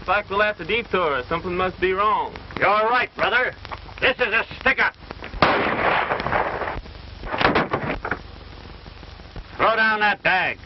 Looks like we'll have to detour. Something must be wrong. You're right, brother. This is a sticker. Throw down that bag.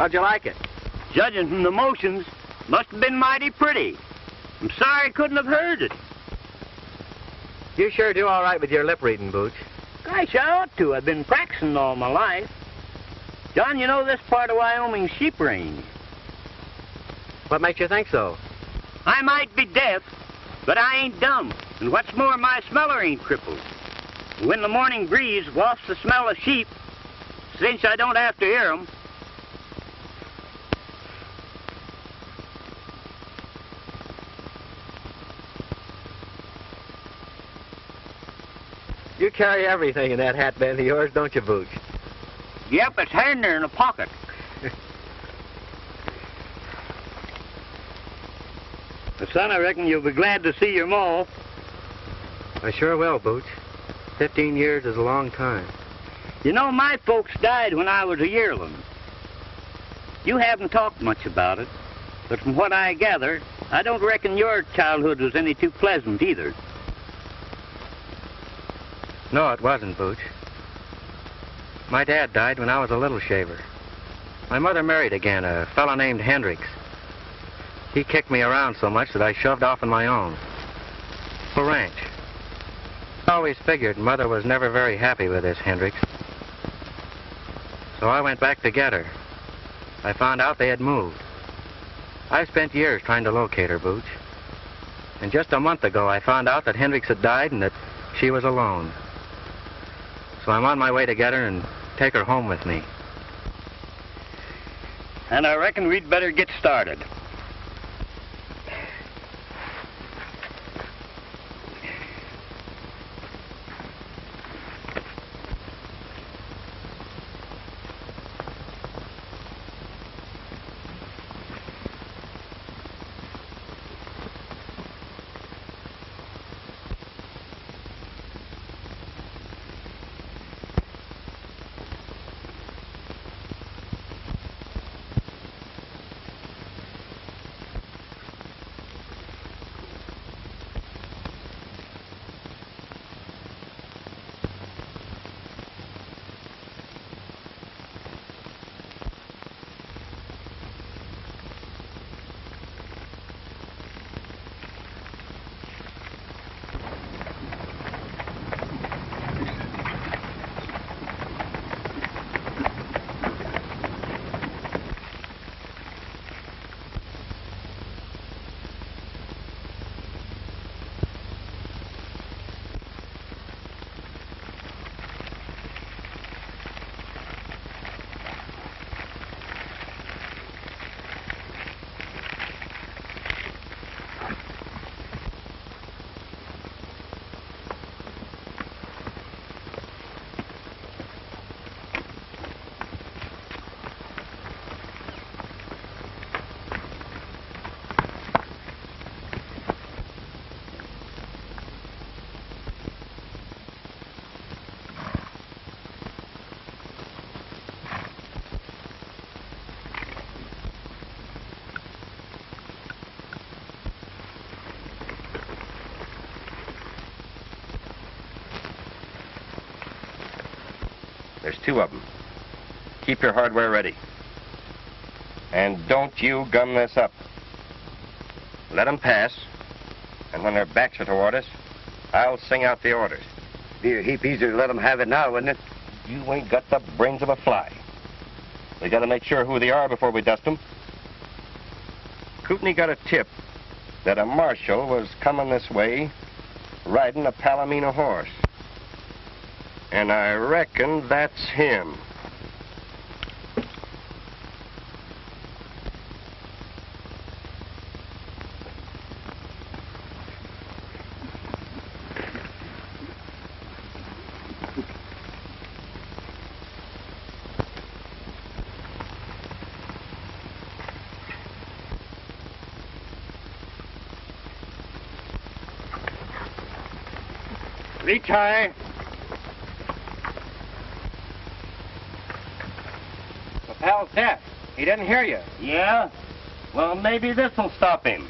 How'd you like it? Judging from the motions, must have been mighty pretty. I'm sorry I couldn't have heard it. You sure do all right with your lip reading, Bootch. Gosh, I ought to. I've been practicing all my life. John, you know this part of Wyoming's sheep range. What makes you think so? I might be deaf, but I ain't dumb. And what's more, my smeller ain't crippled. When the morning breeze wafts the smell of sheep, since I don't have to hear 'em, you carry everything in that hatband of yours, don't you, Bootch? yep, it's handy in a pocket. But son, I reckon you'll be glad to see your ma. I sure will, Bootch. 15 years is a long time. You know, my folks died when I was a yearling. You haven't talked much about it, but from what I gather, I don't reckon your childhood was any too pleasant either. No, it wasn't, Bootch. My dad died when I was a little shaver. My mother married again, a fellow named Hendricks. He kicked me around so much that I shoved off on my own. For ranch. I always figured Mother was never very happy with this Hendricks. So I went back to get her. I found out they had moved. I spent years trying to locate her, Bootch. And just a month ago, I found out that Hendricks had died and that she was alone. So I'm on my way to get her and take her home with me. And I reckon we'd better get started. There's two of them. Keep your hardware ready. And don't you gum this up. Let them pass, and when their backs are toward us, I'll sing out the orders. Be a heap easier to let them have it now, wouldn't it? You ain't got the brains of a fly. We gotta make sure who they are before we dust them. Kootney got a tip that a marshal was coming this way riding a Palomino horse. And I reckon that's him. Retie. The pal's deaf. He didn't hear you. Yeah? Well, maybe this'll stop him.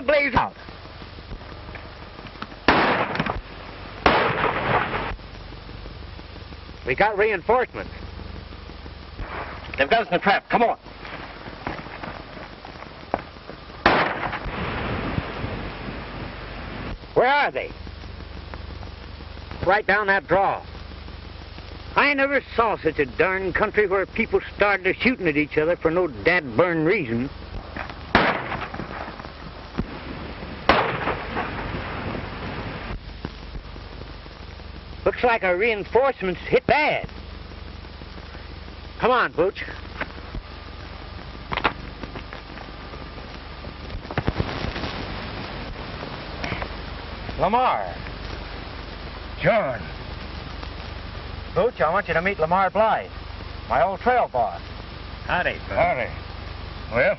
Blaze out. We got reinforcements. They've got us in a trap. Come on. Where are they? Right down that draw. I never saw such a darn country where people started shooting at each other for no dad-burn reason. Looks like our reinforcements hit bad. Come on, Bootch. Lamar. John. Bootch, I want you to meet Lamar Bly, my old trail boss. Howdy, sir. Howdy. Well,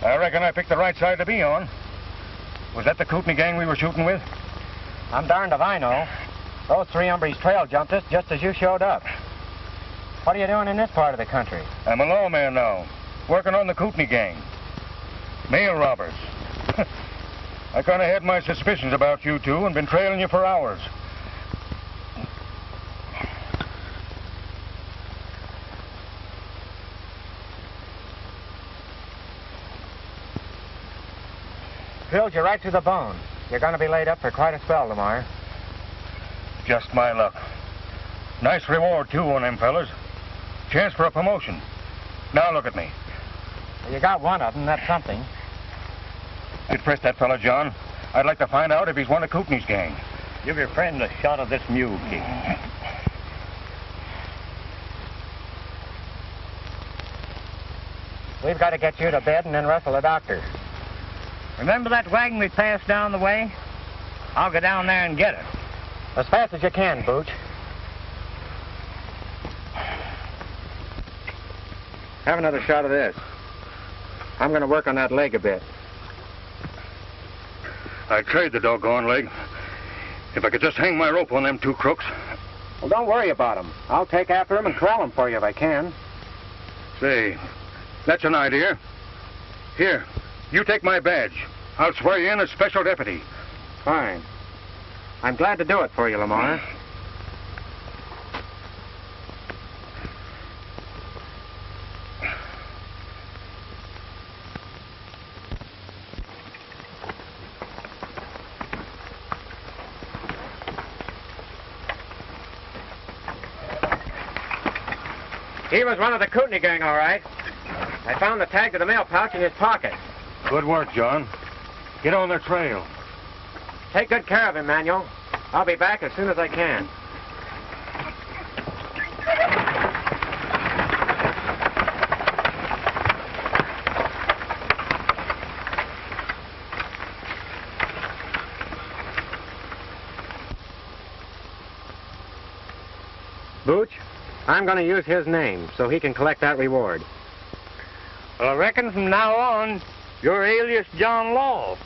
I reckon I picked the right side to be on. Was that the Kootney gang we were shooting with? I'm darned if I know. Those three hombres trail jumped us just as you showed up. What are you doing in this part of the country? I'm a lawman now, working on the Kootney gang. Mail robbers. I kind of had my suspicions about you two and been trailing you for hours. Drilled you right to the bone. You're going to be laid up for quite a spell, Lamar. Just my luck. Nice reward, too, on them fellas. Chance for a promotion. Now look at me. Well, you got one of them, that's something. You'd press that fella, John. I'd like to find out if he's one of Kootney's gang. Give your friend a shot of this mule, King. We've got to get you to bed and then rustle a doctor. Remember that wagon we passed down the way? I'll go down there and get it. As fast as you can, Bootch. Have another shot of this. I'm going to work on that leg a bit. I'd trade the doggone leg. If I could just hang my rope on them two crooks. Well, don't worry about them. I'll take after them and corral them for you if I can. Say, that's an idea. Here, you take my badge. I'll swear you in as special deputy. Fine. I'm glad to do it for you, Lamar. He was one of the Kootney gang, all right. I found the tag to the mail pouch in his pocket. Good work, John. Get on their trail. Take good care of him, Manuel. I'll be back as soon as I can. Bootch, I'm going to use his name so he can collect that reward. Well, I reckon from now on, you're Alias John Law.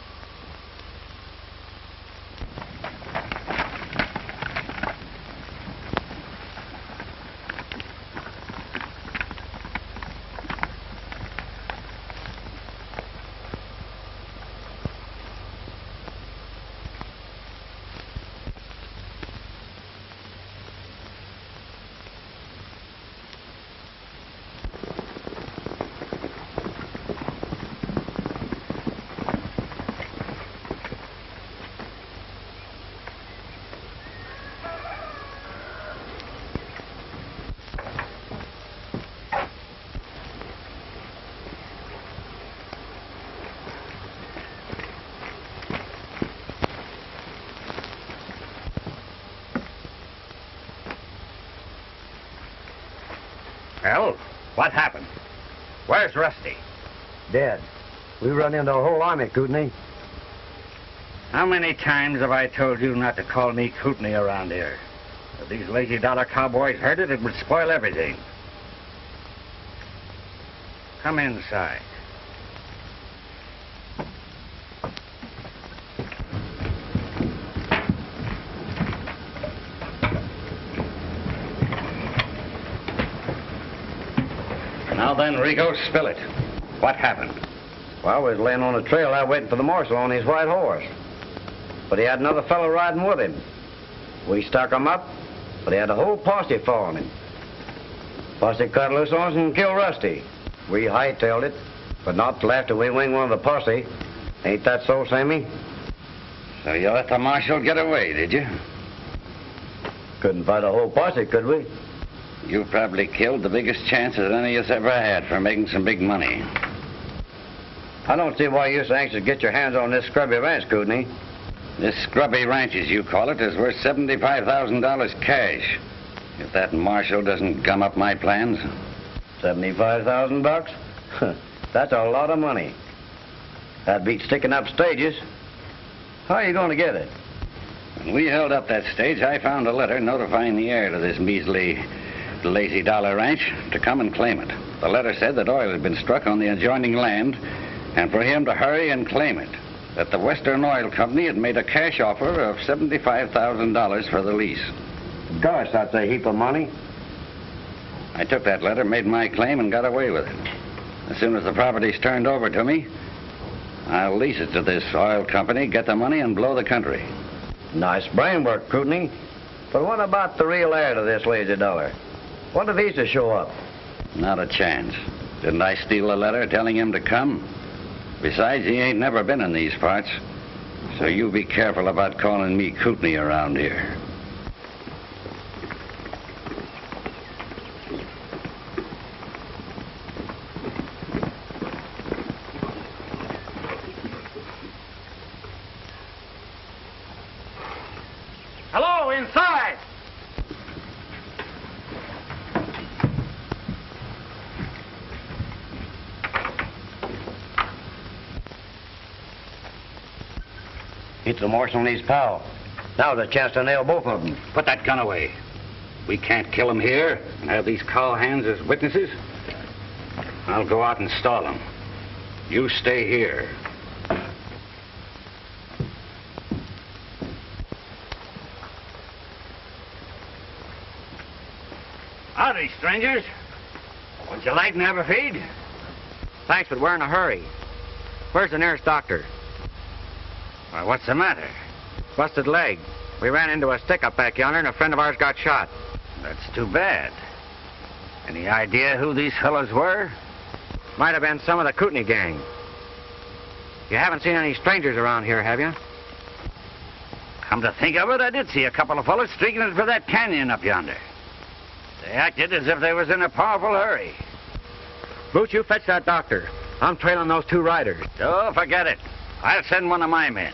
Well, what happened? Where's Rusty? Dead. We run into a whole army, Kootney. How many times have I told you not to call me Kootney around here? If these lazy dollar cowboys heard it, it would spoil everything. Come inside. Now then, Rico, spill it. What happened? Well, I was laying on the trail out waiting for the marshal on his white horse. But he had another fellow riding with him. We stuck him up, but he had a whole posse following him. Posse cut loose on us and killed Rusty. We hightailed it, but not till after we winged one of the posse. Ain't that so, Sammy? So you let the marshal get away, did you? Couldn't fight a whole posse, could we? You probably killed the biggest chance that any of us ever had for making some big money. I don't see why you're so anxious to get your hands on this scrubby ranch, Kootney. This scrubby ranch, as you call it, is worth $75,000 cash. If that marshal doesn't gum up my plans. $75,000? That's a lot of money. That beats sticking up stages. How are you going to get it? When we held up that stage, I found a letter notifying the heir to this measly, lazy dollar ranch to come and claim it. The letter said that oil had been struck on the adjoining land and for him to hurry and claim it. That the Western Oil Company had made a cash offer of $75,000 for the lease. Gosh, that's a heap of money. I took that letter, made my claim, and got away with it. As soon as the property's turned over to me, I'll lease it to this oil company, get the money, and blow the country. Nice brain work, Kootney. But what about the real heir to this lazy dollar? What if he's to show up? Not a chance. Didn't I steal a letter telling him to come? Besides, he ain't never been in these parts. So you be careful about calling me Kootney around here. Hello, inside! It's the marshal and his pal. Now's a chance to nail both of them. Put that gun away. We can't kill him here and have these cowhands as witnesses. I'll go out and stall him. You stay here. Howdy, strangers. Would you like to have a feed? Thanks, but we're in a hurry. Where's the nearest doctor? Well, what's the matter? Busted leg. We ran into a stick-up back yonder, and a friend of ours got shot. That's too bad. Any idea who these fellows were? Might have been some of the Kootney gang. You haven't seen any strangers around here, have you? Come to think of it, I did see a couple of fellows streaking it for that canyon up yonder. They acted as if they was in a powerful hurry. Bootch, you fetch that doctor. I'm trailing those two riders. Oh, forget it. I'll send one of my men.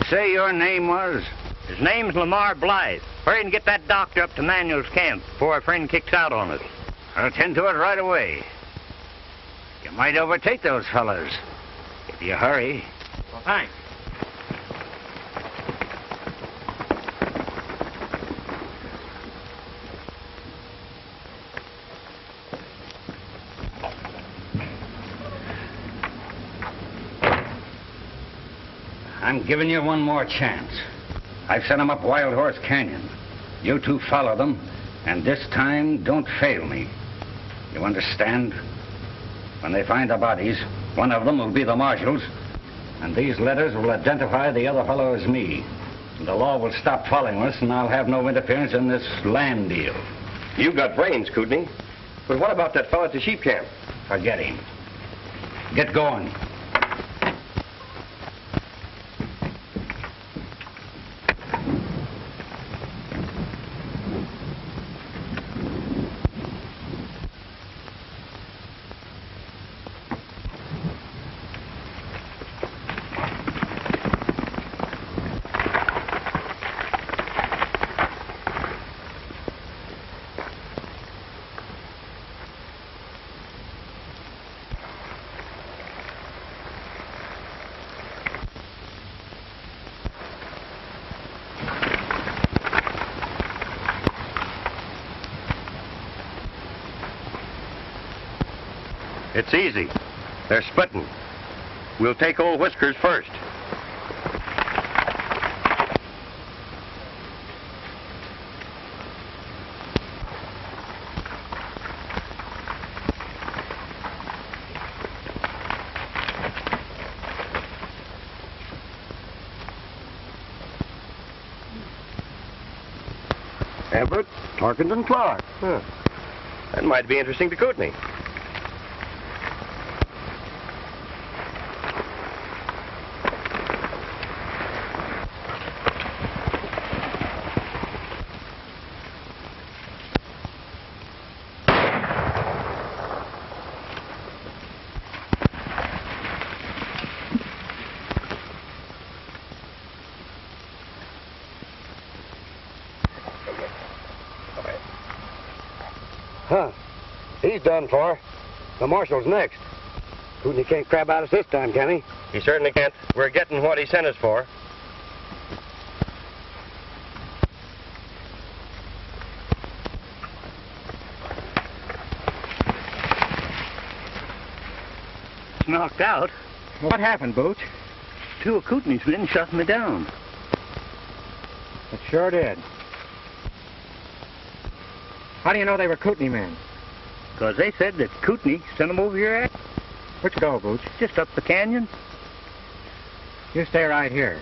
Say your name was? His name's Lamar Bly. Hurry and get that doctor up to Manuel's camp before our friend kicks out on us. I'll tend to it right away. You might overtake those fellows if you hurry. Well, thanks. I'm giving you one more chance. I've sent them up Wild Horse Canyon. You two follow them, and this time don't fail me. You understand? When they find the bodies, one of them will be the marshal's, and these letters will identify the other fellow as me. And the law will stop following us, and I'll have no interference in this land deal. You've got brains, Kootney. But what about that fellow at the sheep camp? Forget him. Get going. It's easy. They're splitting. We'll take old Whiskers first. Everett Tarkington Clark. Huh. That might be interesting to Kootney. Huh. He's done for. The marshal's next. Kootney can't crab out us this time, can he? He certainly can't. We're getting what he sent us for. It's knocked out. What happened, Bootch? Two of Kootney's men shot me down. It sure did. How do you know they were Kootney men? Because they said that Kootney sent them over your ass. Which go, Bootch? Just up the canyon. You stay right here.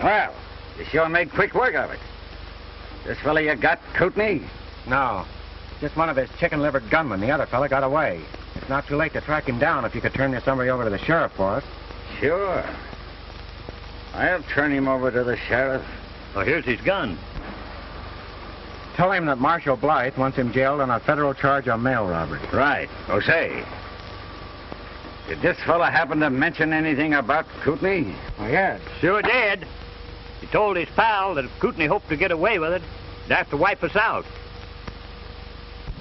Well, you sure made quick work of it. This fella you got, Kootney? No. Just one of his chicken-livered gunmen. The other fella got away. It's not too late to track him down if you could turn this somebody over to the sheriff for us. Sure. I'll turn him over to the sheriff. Oh, here's his gun. Tell him that Marshal Bly wants him jailed on a federal charge of mail robbery. Right. Oh, say, did this fella happen to mention anything about Kootney? Oh, yes. Sure did. He told his pal that if Kootney hoped to get away with it, he'd have to wipe us out.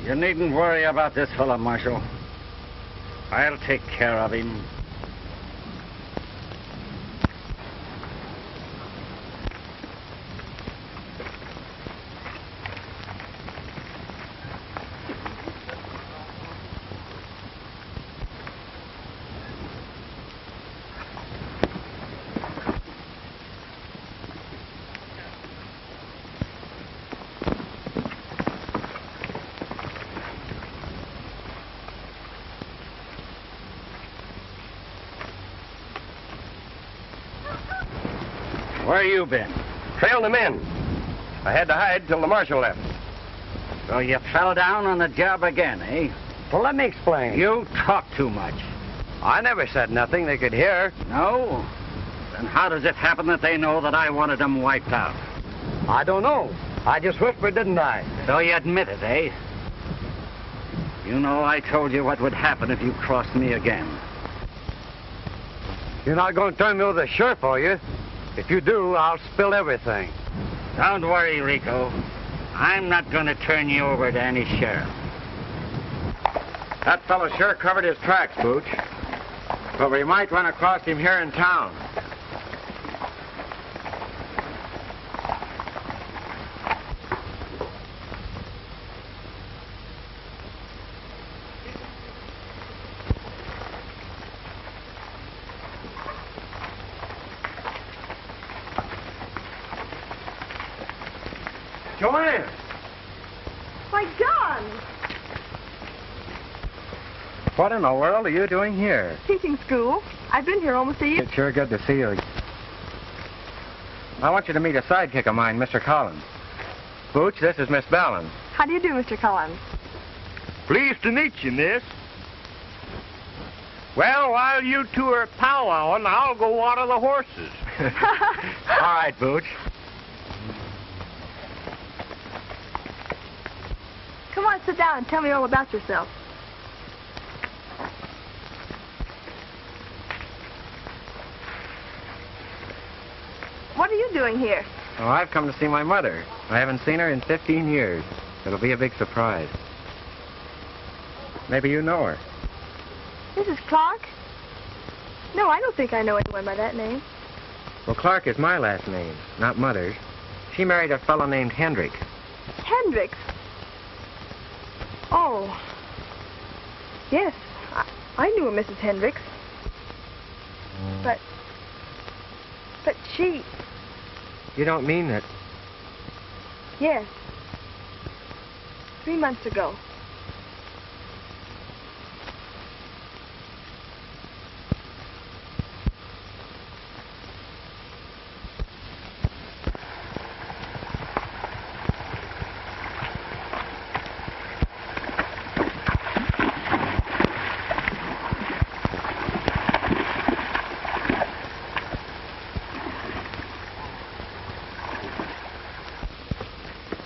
You needn't worry about this fella, Marshal. I'll take care of him. Where you been? Trailed them in. I had to hide till the marshal left. So you fell down on the job again, eh? Well, let me explain. You talk too much. I never said nothing they could hear. No? Then how does it happen that they know that I wanted them wiped out? I don't know. I just whispered, didn't I? So you admit it, eh? You know I told you what would happen if you crossed me again. You're not going to turn me over to the sheriff, are you? If you do, I'll spill everything. Don't worry, Rico. I'm not going to turn you over to any sheriff. That fellow sure covered his tracks, Bootch. But we might run across him here in town. Joanne! Why, John! What in the world are you doing here? Teaching school. I've been here almost a year. It's sure good to see you. I want you to meet a sidekick of mine, Mr. Collins. Bootch, this is Miss Vallon. How do you do, Mr. Collins? Pleased to meet you, miss. Well, while you two are powwowing, I'll go water the horses. All right, Bootch. Come on, sit down and tell me all about yourself. What are you doing here? Oh, I've come to see my mother. I haven't seen her in 15 years. It'll be a big surprise. Maybe you know her. Mrs. Clark? No, I don't think I know anyone by that name. Well, Clark is my last name, not Mother's. She married a fellow named Hendricks. Hendricks? Oh. Yes, I knew a Mrs. Hendricks. But she... You don't mean that... Yes. 3 months ago.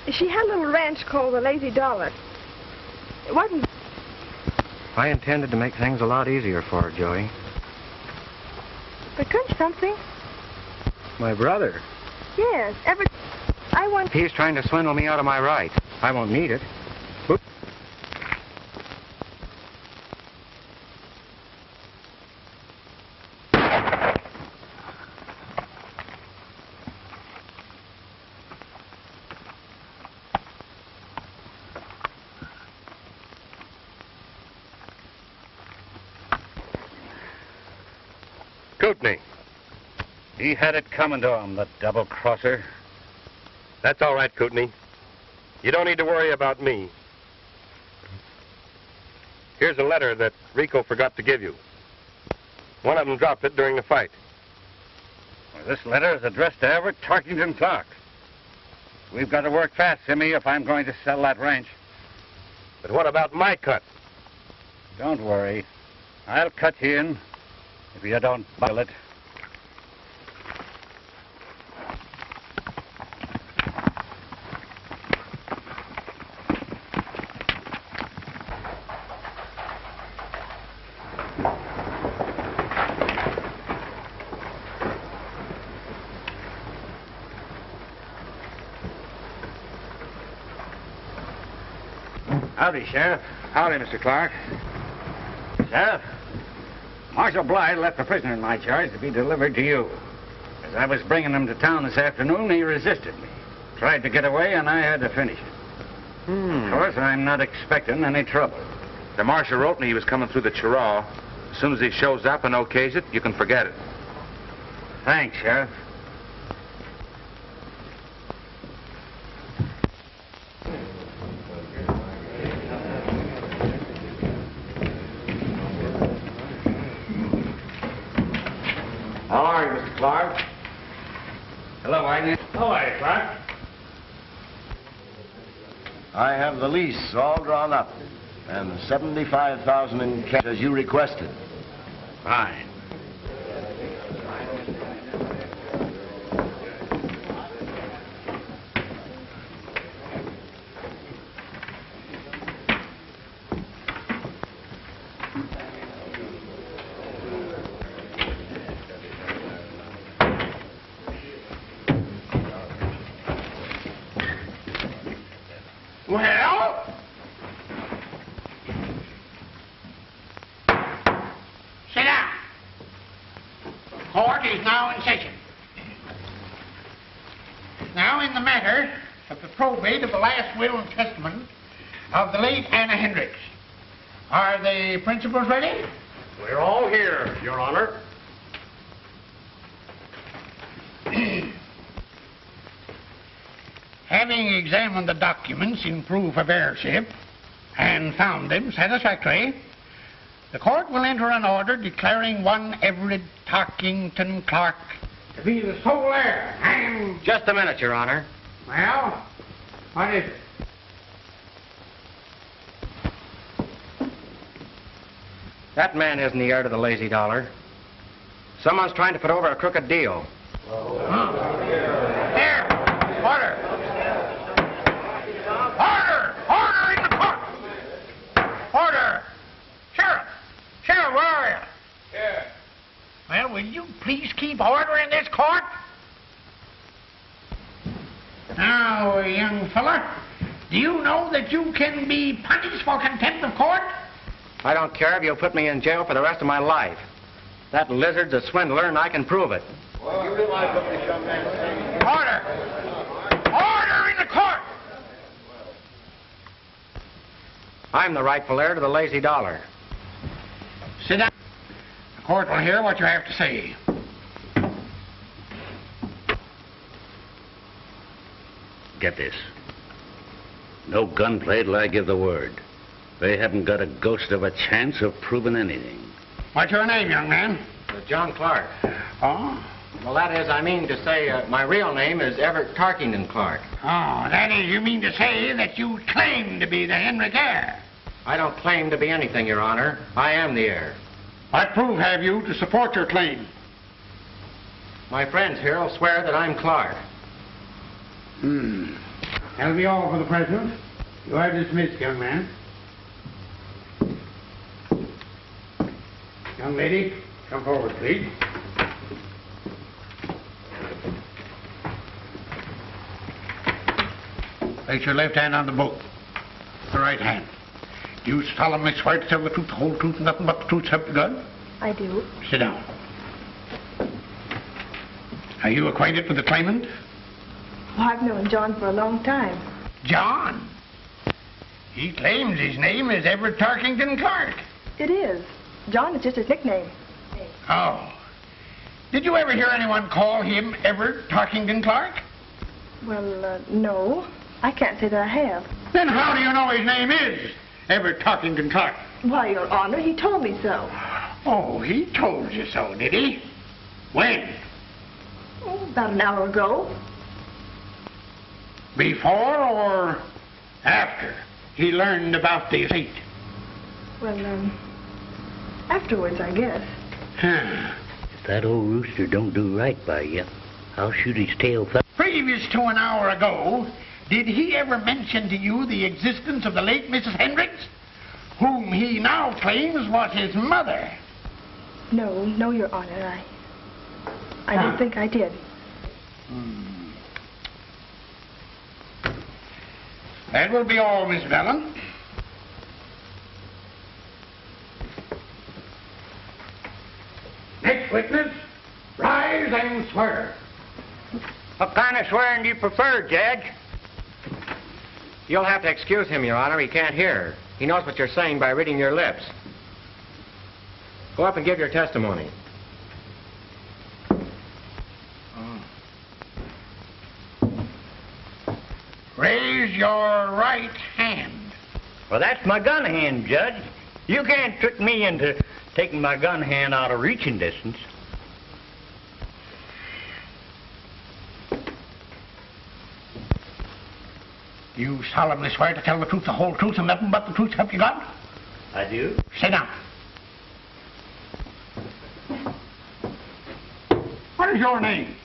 She had a little ranch called the Lazy Dollar. It wasn't... I intended to make things a lot easier for her, Joey. But couldn't something? My brother? Yes, Everett... I want... He's trying to swindle me out of my rights. I won't need it. Oop. Kootney. He had it coming to him, the double-crosser. That's all right, Kootney. You don't need to worry about me. Here's a letter that Rico forgot to give you. One of them dropped it during the fight. Well, this letter is addressed to Everett Tarkington Clark. We've got to work fast, Simmy, if I'm going to sell that ranch. But what about my cut? Don't worry. I'll cut you in if you don't buy it. Howdy, Sheriff. Howdy, Mr. Clark. Sheriff, Marshal Bly left the prisoner in my charge to be delivered to you. As I was bringing him to town this afternoon, he resisted me. Tried to get away, and I had to finish it. Of course, I'm not expecting any trouble. The marshal wrote me he was coming through the Chiraw. As soon as he shows up and okays it, you can forget it. Thanks, Sheriff. How are you, Mr. Clark? Hello, Agnes. How are you, Clark? I have the lease all drawn up, and 75,000 in cash as you requested. Fine. Well? is now in session. Now, in the matter of the probate of the last will and testament of the late Anna Hendricks, are the principals ready? We're all here, Your Honor. Having examined the documents in proof of heirship and found them satisfactory, the court will enter an order declaring one Everett Tarkington Clark to be the sole heir and... Just a minute, Your Honor. Well, what is it? That man isn't the heir to the lazy dollar. Someone's trying to put over a crooked deal. There! Order! Order! Order in the court! Order! Sheriff! Sheriff, where are you? Here. Well, will you please keep order in this court? Now, young fella, do you know that you can be punished for contempt of court? I don't care if you'll put me in jail for the rest of my life. That lizard's a swindler, and I can prove it. You realize what this young man is saying? Order! Order in the court! I'm the rightful heir to the lazy dollar. Sit down. The court will hear what you have to say. Get this. No gunplay till I give the word. They haven't got a ghost of a chance of proving anything. What's your name, young man? John Clark. Oh? Well, that is, I mean to say, my real name is Everett Tarkington Clark. Oh, that is, you mean to say that you claim to be the Hendrick heir? I don't claim to be anything, Your Honor. I am the heir. What proof have you to support your claim? My friends here will swear that I'm Clark. That'll be all for the present. You are dismissed, young man. Young lady, come forward, please. Place your left hand on the book. The right hand. Do you solemnly swear to tell the truth, the whole truth, and nothing but the truth, so help you God? I do. Sit down. Are you acquainted with the claimant? Well, I've known John for a long time. John? He claims his name is Everett Tarkington Clark. It is. John is just his nickname. Oh. Did you ever hear anyone call him Everett Tarkington Clark? Well, no. I can't say that I have. Then how do you know his name is Everett Tarkington Clark? Why, Your Honor, he told me so. Oh, he told you so, did he? When? Oh, about an hour ago. Before or after he learned about the estate? Well, afterwards, I guess. If that old rooster don't do right by you, I'll shoot his tail. Previous to an hour ago, did he ever mention to you the existence of the late Mrs. Hendricks, whom he now claims was his mother? No, Your Honor, I don't think I did. That will be all, Miss Vallon. Next witness, rise and swear. What kind of swearing do you prefer, Judge? You'll have to excuse him, Your Honor. He can't hear. He knows what you're saying by reading your lips. Go up and give your testimony. Raise your right hand. Well, that's my gun hand, Judge. You can't trick me into taking my gun hand out of reaching distance. You solemnly swear to tell the truth, the whole truth, and nothing but the truth, help you God? I do. Sit down. What is your name?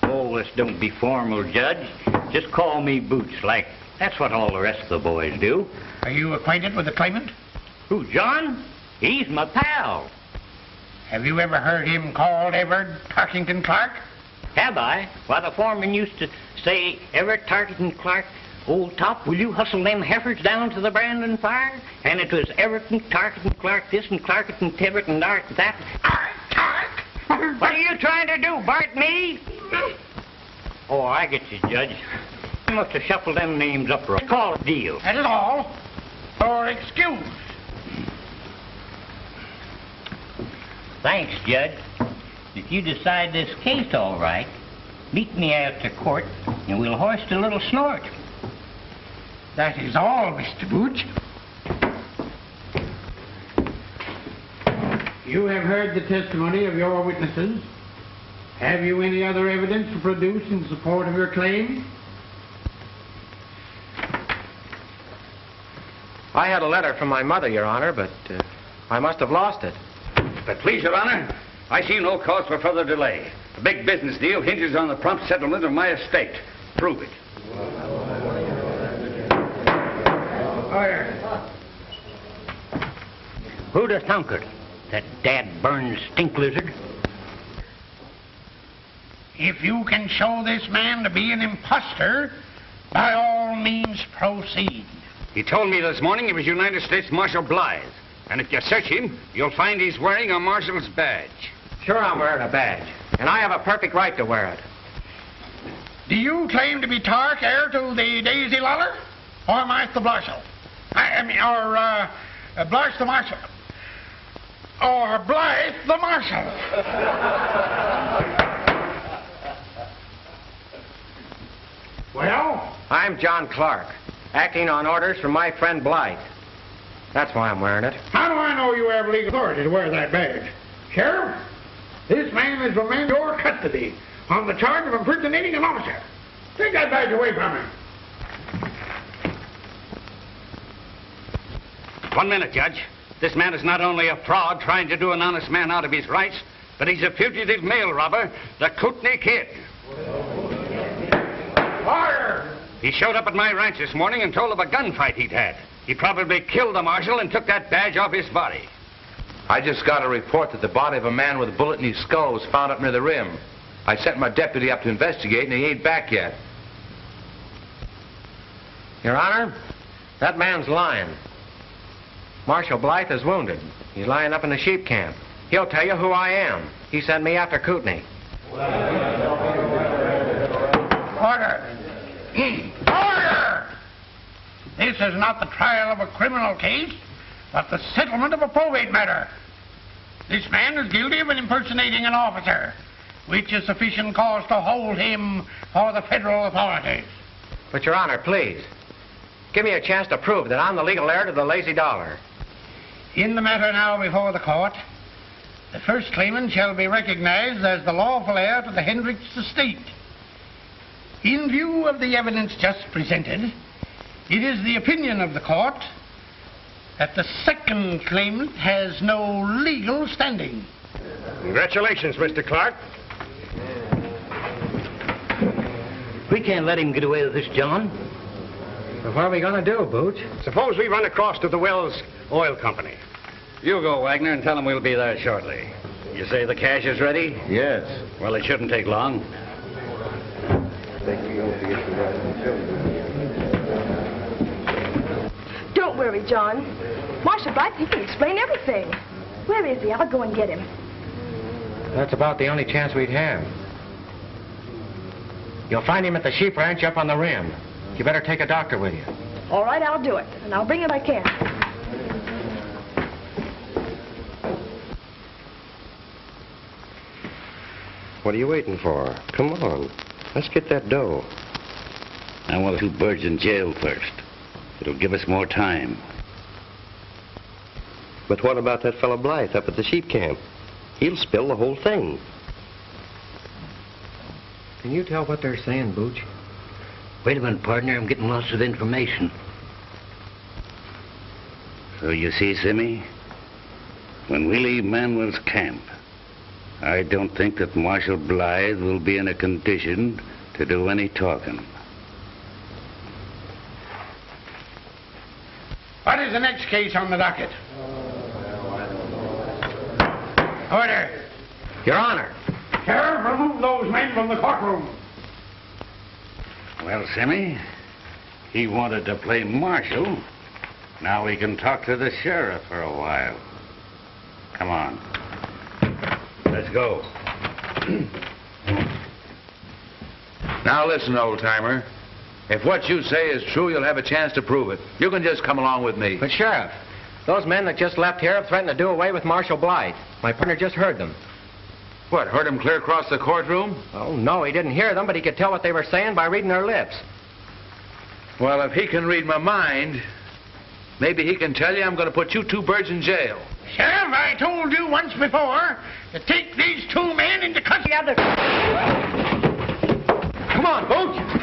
Oh, this don't be formal, Judge. Just call me Bootch, like that's what all the rest of the boys do. Are you acquainted with the claimant? Who, John? He's my pal. Have you ever heard him called Everett Tarkington Clark? Have I? Why, the foreman used to say, Everett Tarkington Clark, old top, will you hustle them heifers down to the branding fire? And it was Everett and Tarkington Clark this and Clark and Tibbet and Art that. Clark, What are you trying to do, Bart, me? Oh, I get you, Judge. You must have shuffled them names up right. Call a deal. That is all. Or excuse. Thanks, Judge. If you decide this case all right, meet me after court, and we'll hoist a little snort. That is all, Mr. Bootch. You have heard the testimony of your witnesses. Have you any other evidence to produce in support of your claim? I had a letter from my mother, Your Honor, but I must have lost it. But please, Your Honor, I see no cause for further delay. The big business deal hinges on the prompt settlement of my estate. Prove it. Who'd have thunk it? That dad-burned stink lizard? If you can show this man to be an imposter, by all means proceed. He told me this morning he was United States Marshal Bly. And if you search him, you'll find he's wearing a marshal's badge. Sure, I'm wearing a badge. And I have a perfect right to wear it. Do you claim to be Tark, heir to the Daisy Luller? Or Martha the Marshal? Blythe the Marshal. Or Blythe the Marshal. Well? I'm John Clark, acting on orders from my friend Blythe. That's why I'm wearing it. How do I know you have legal authority to wear that badge? Sheriff, this man is remanded your custody on the charge of impersonating an officer. Take that badge away from him. 1 minute, Judge. This man is not only a fraud trying to do an honest man out of his rights, but he's a fugitive mail robber, the Kootney Kid. Fire! He showed up at my ranch this morning and told of a gunfight he'd had. He probably killed the marshal and took that badge off his body. I just got a report that the body of a man with a bullet in his skull was found up near the rim. I sent my deputy up to investigate, and he ain't back yet. Your Honor, that man's lying. Marshal Blythe is wounded. He's lying up in the sheep camp. He'll tell you who I am. He sent me after Kootney. Order! Order! This is not the trial of a criminal case, but the settlement of a probate matter. This man is guilty of impersonating an officer, which is sufficient cause to hold him for the federal authorities. But, Your Honor, please, give me a chance to prove that I'm the legal heir to the lazy dollar. In the matter now before the court, the first claimant shall be recognized as the lawful heir to the Hendricks estate. In view of the evidence just presented, it is the opinion of the court that the second claimant has no legal standing. Congratulations, Mr. Clark. We can't let him get away with this, John. But what are we going to do, Bootch? Suppose we run across to the Wells Oil Company. You go, Wagner, and tell them we'll be there shortly. You say the cash is ready? Yes. Well, it shouldn't take long. Don't worry, John. Marshal Bly, he can explain everything. Where is he? I'll go and get him. That's about the only chance we'd have. You'll find him at the sheep ranch up on the rim. You better take a doctor with you. All right, I'll do it, and I'll bring him if I can. What are you waiting for? Come on. Let's get that dough. I want the 2 birds in jail first. It'll give us more time. But what about that fellow Blythe up at the sheep camp? He'll spill the whole thing. Can you tell what they're saying, Bootch? Wait a minute, partner. I'm getting lots of information. So you see, Simmy, when we leave Manuel's camp, I don't think that Marshal Blythe will be in a condition to do any talking. What is the next case on the docket? Order. Your Honor. Sheriff, remove those men from the courtroom. Well, Simmy, he wanted to play marshal. Now we can talk to the sheriff for a while. Come on. Let's go. Now listen, old-timer. If what you say is true, you'll have a chance to prove it. You can just come along with me. But, Sheriff, those men that just left here have threatened to do away with Marshal Bly. My partner just heard them. What, heard him clear across the courtroom? Oh, no, he didn't hear them, but he could tell what they were saying by reading their lips. Well, if he can read my mind, maybe he can tell you I'm going to put you two birds in jail. Sheriff, I told you once before to take these two men into custody. Come on, Bootch.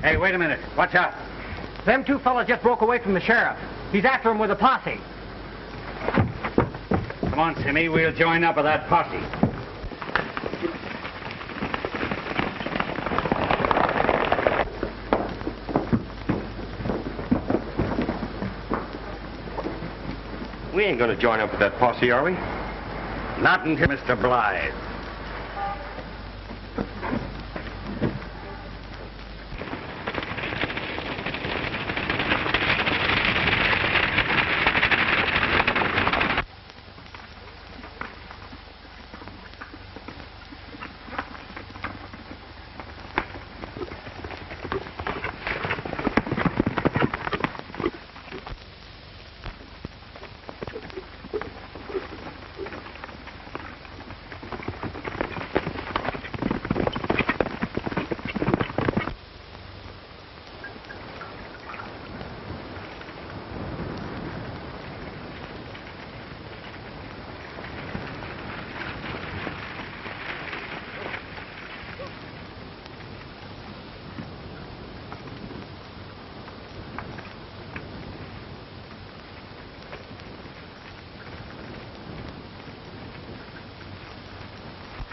Hey, wait a minute. Watch out. Them two fellas just broke away from the sheriff. He's after him with a posse. Come on, Simmy. We'll join up with that posse. We ain't gonna join up with that posse, are we? Not until Mr. Bly.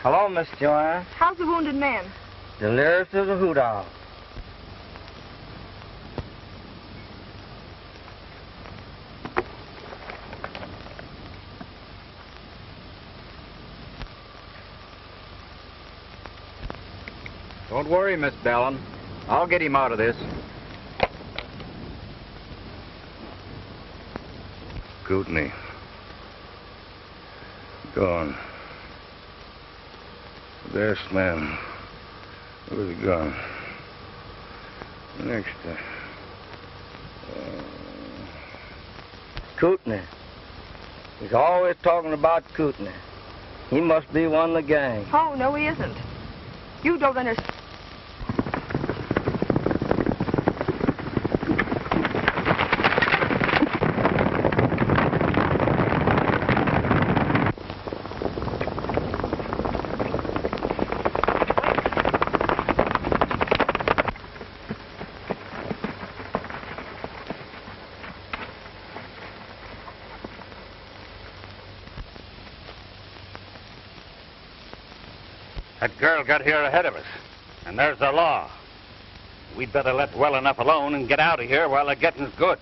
Hello, Miss Joanne. How's the wounded man? The nearest is a hoot owl. Don't worry, Miss Vallon. I'll get him out of this. Kootney. Gone. This man was gone. Next time. Kootney. He's always talking about Kootney. He must be one of the gang. Oh, no, he isn't. You don't understand. That girl got here ahead of us, and there's the law. We'd better let well enough alone and get out of here while the getting's good.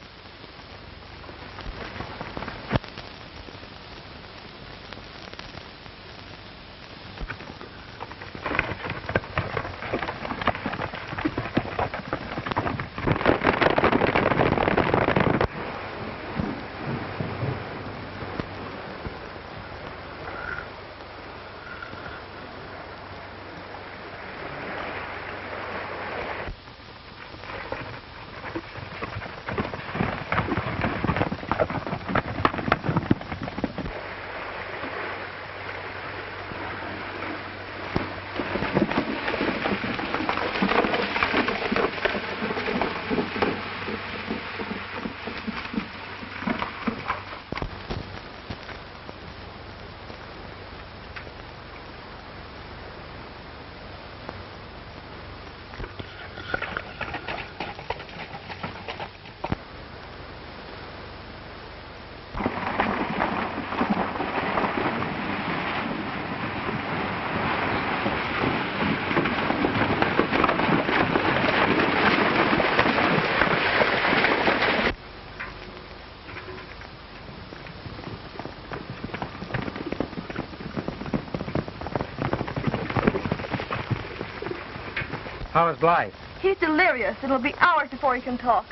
How is Bly? He's delirious. It'll be hours before he can talk.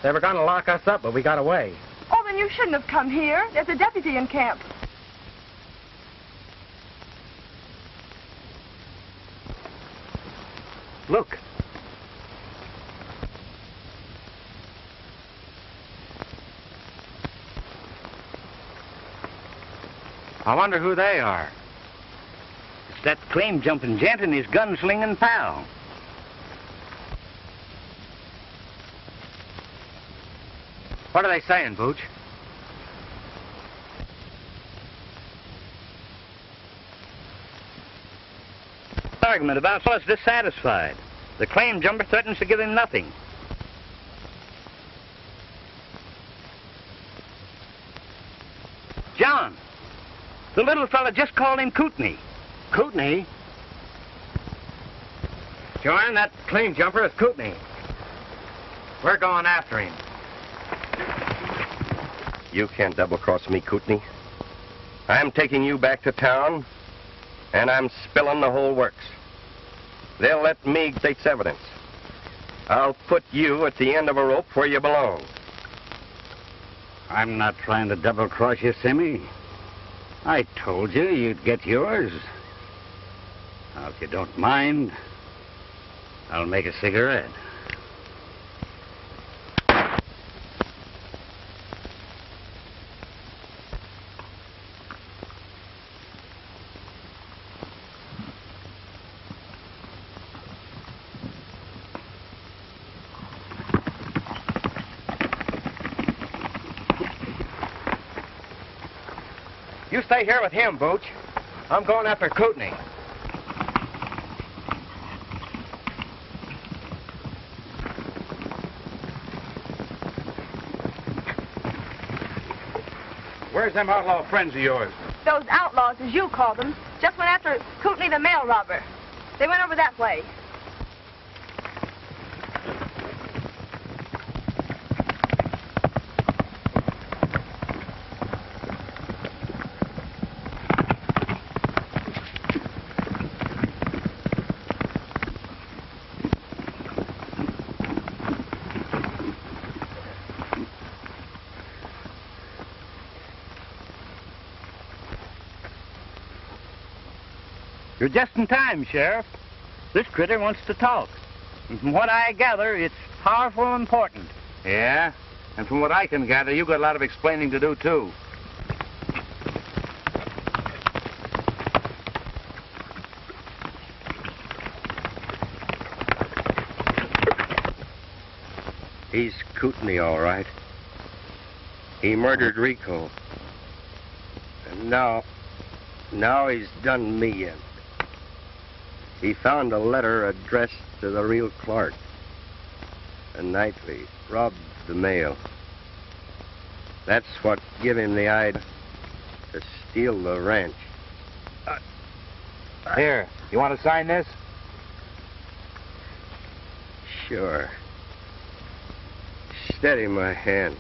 They were going to lock us up, but we got away. Oh, then you shouldn't have come here. There's a deputy in camp. Look. I wonder who they are. It's that claim-jumping gent and his gunslinging pal. What are they saying, Bootch? Argument about fellas dissatisfied. The claim jumper threatens to give him nothing. John, the little fella just called him Kootney. Kootney? Joan, that claim jumper is Kootney. We're going after him. You can't double-cross me, Kootney. I'm taking you back to town, and I'm spilling the whole works. They'll let me state's evidence. I'll put you at the end of a rope where you belong. I'm not trying to double-cross you, Simmy. I told you you'd get yours. Now, if you don't mind, I'll make a cigarette. You stay here with him, Bootch. I'm going after Kootney. Where's them outlaw friends of yours? Those outlaws, as you call them, just went after Kootney the mail robber. They went over that way. You're just in time, Sheriff. This critter wants to talk. And from what I gather, it's powerful important. Yeah? And from what I can gather, you got a lot of explaining to do, too. He's Kootney, all right. He murdered Rico. And now he's done me in. He found a letter addressed to the real Clark. And nightly robbed the mail. That's what give him the idea to steal the ranch. Here, you want to sign this? Sure. Steady my hand.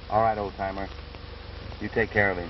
All right, old-timer. You take care of him.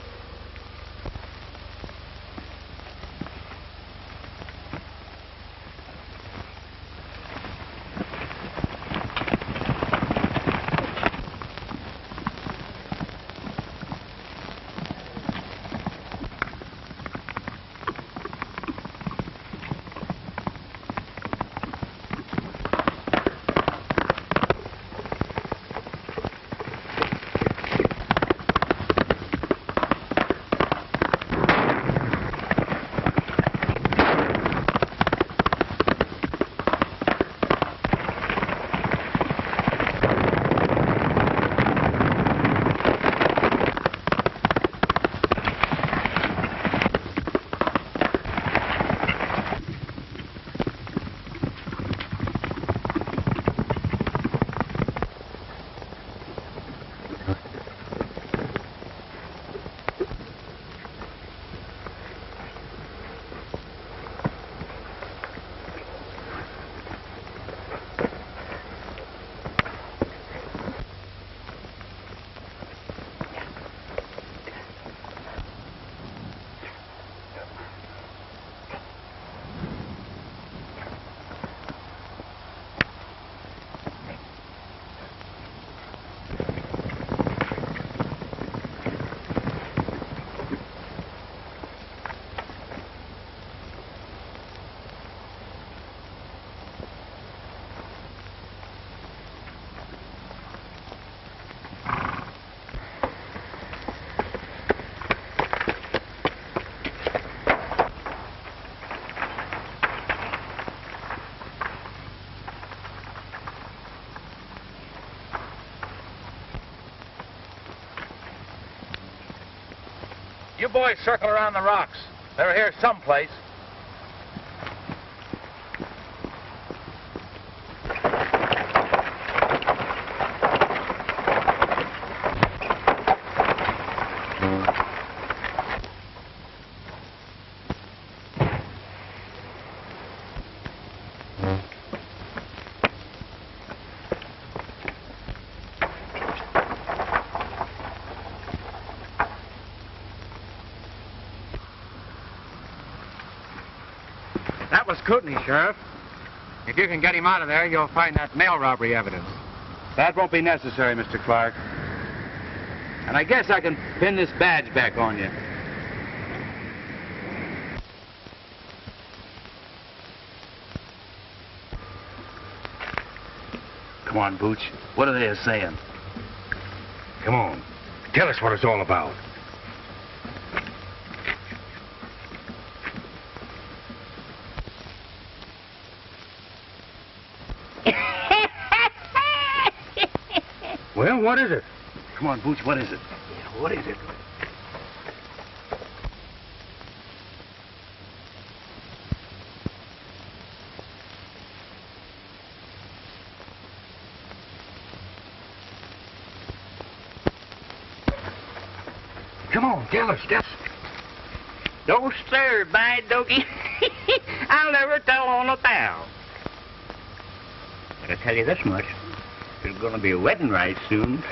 boys circle around the rocks. They're here someplace. That was Kootney, Sheriff. If you can get him out of there, you'll find that mail robbery evidence. That won't be necessary, Mr. Clark. And I guess I can pin this badge back on you. Come on, Bootch. What are they saying? Come on. Tell us what it's all about. Well, what is it? Come on, Bootch, what is it? Yeah, what is it? Come on, tell us. Don't stir, by doggy. I'll never tell on a pal. But I tell you this much. There's going to be a wedding right soon.